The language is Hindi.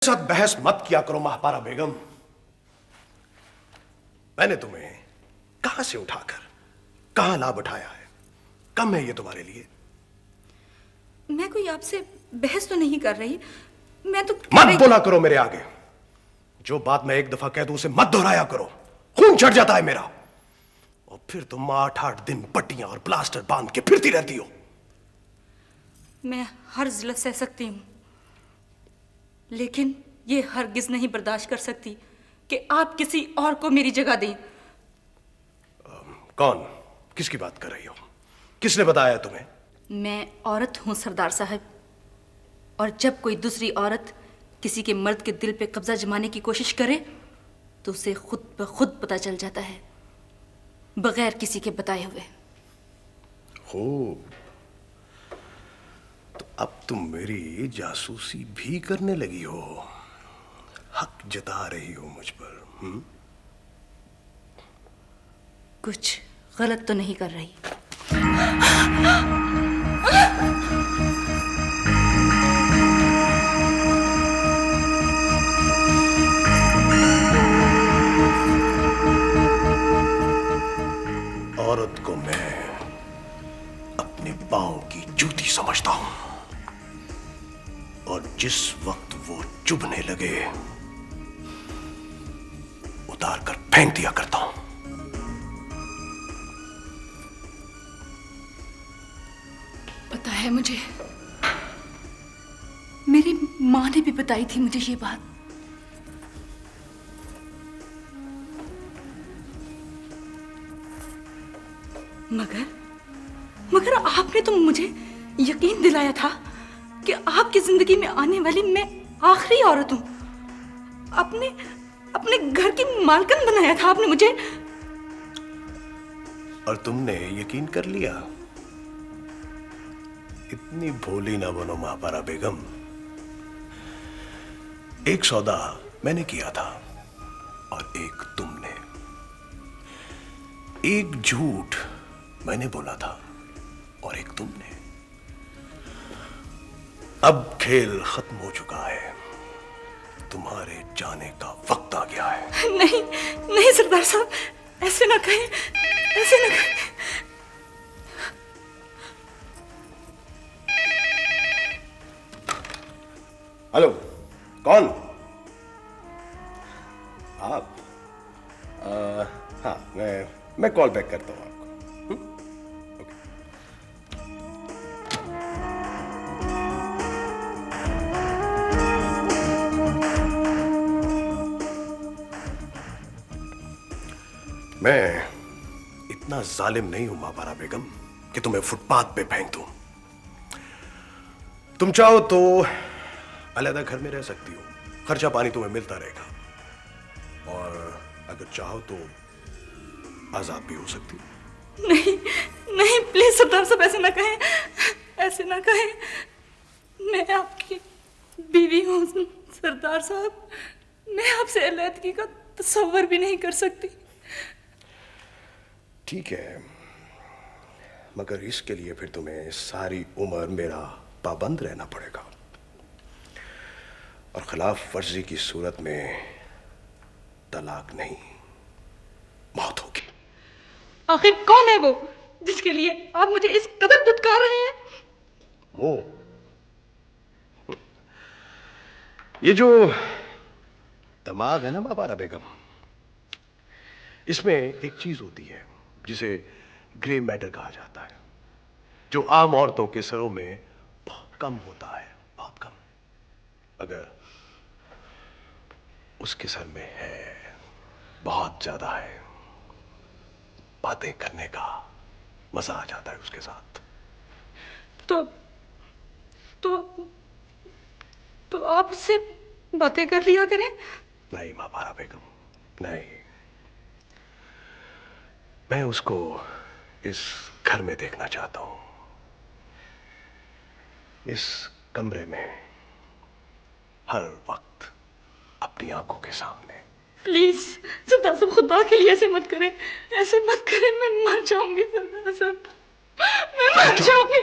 साथ बहस मत किया करो महापारा बेगम। मैंने तुम्हें कहां से उठाकर कहां ला बैठाया है? कम है ये तुम्हारे लिए? मैं कोई आपसे बहस तो नहीं कर रही। मैं तो मत बोला करो मेरे आगे। जो बात मैं एक दफा कह दूं उसे मत दोहराया करो। खून चढ़ जाता है मेरा। और फिर तुम 8-8 दिन पट्टियां और प्लास्टर बांध के फिरती रहती हो। मैं हर जिल्लत सह सकती हूं, लेकिन ये हरगिज नहीं बर्दाश्त कर सकती कि आप किसी और को मेरी जगह दें। कौन? किसकी बात कर रही हो? किसने बताया तुम्हें? मैं औरत हूं सरदार साहब, और जब कोई दूसरी औरत किसी के मर्द के दिल पे कब्जा जमाने की कोशिश करे तो उसे खुद ब खुद पता चल जाता है, बगैर किसी के बताए हुए। खूब। तो अब तुम मेरी जासूसी भी करने लगी हो, हक जता रही हो मुझ पर। कुछ गलत तो नहीं कर रही? औरत को मैं अपने पांव की जूती समझता हूं, और जिस वक्त वो चुभने लगे उतार कर फेंक दिया करता हूं। पता है मुझे, मेरी माँ ने भी बताई थी मुझे ये बात। मगर आपने तो मुझे यकीन दिलाया था कि आपकी जिंदगी में आने वाली मैं आखिरी औरत हूं। अपने घर की मालकिन बनाया था आपने मुझे। और तुमने यकीन कर लिया? इतनी भोली ना बनो महापारा बेगम। एक सौदा मैंने किया था और एक तुमने। एक झूठ मैंने बोला था और एक तुमने। अब खेल खत्म हो चुका है। तुम्हारे जाने का वक्त आ गया है। नहीं नहीं सरदार साहब, ऐसे ना कहें, ऐसे ना कहें। हेलो, कौन? आप? हाँ, मैं कॉल बैक करता हूं आपको। ओके। मैं इतना जालिम नहीं हूं महापारा बेगम कि तुम्हें फुटपाथ पे फेंक दूं। तुम चाहो तो अलग घर में रह सकती हो, खर्चा पानी तुम्हें मिलता रहेगा, और अगर चाहो तो आजाद भी हो सकती हो। नहीं नहीं, प्लीज सरदार साहब ऐसे ना कहें, ऐसे ना कहें। मैं आपकी बीवी हूँ सरदार साहब। मैं आपसे अलैदगी का तसव्वुर भी नहीं कर सकती। ठीक है, मगर इसके लिए फिर तुम्हें सारी उम्र मेरा पाबंद रहना पड़ेगा, और खिलाफ वर्जी की सूरत में तलाक नहीं, मौत होगी। आखिर कौन है वो जिसके लिए आप मुझे इस कदर दुत्कार रहे हैं? वो ये जो दिमाग है ना महापारा बेगम, इसमें एक चीज होती है जिसे ग्रे मैटर कहा जाता है, जो आम औरतों के सरों में बहुत कम होता है, बहुत कम। अगर उसके सर में है, बहुत ज्यादा है। बातें करने का मजा आ जाता है उसके साथ। तो तो तो आप उससे बातें कर लिया करें। नहीं महापारा बेगम, नहीं। मैं उसको इस घर में देखना चाहता हूं, इस कमरे में, हर वक्त अपनी आंखों के सामने। प्लीज सरदार साहब, खुदा के लिए ऐसे मत करें, ऐसे मत करें। मैं मर जाऊंगी सरदार साहब, मैं मर जाऊंगी।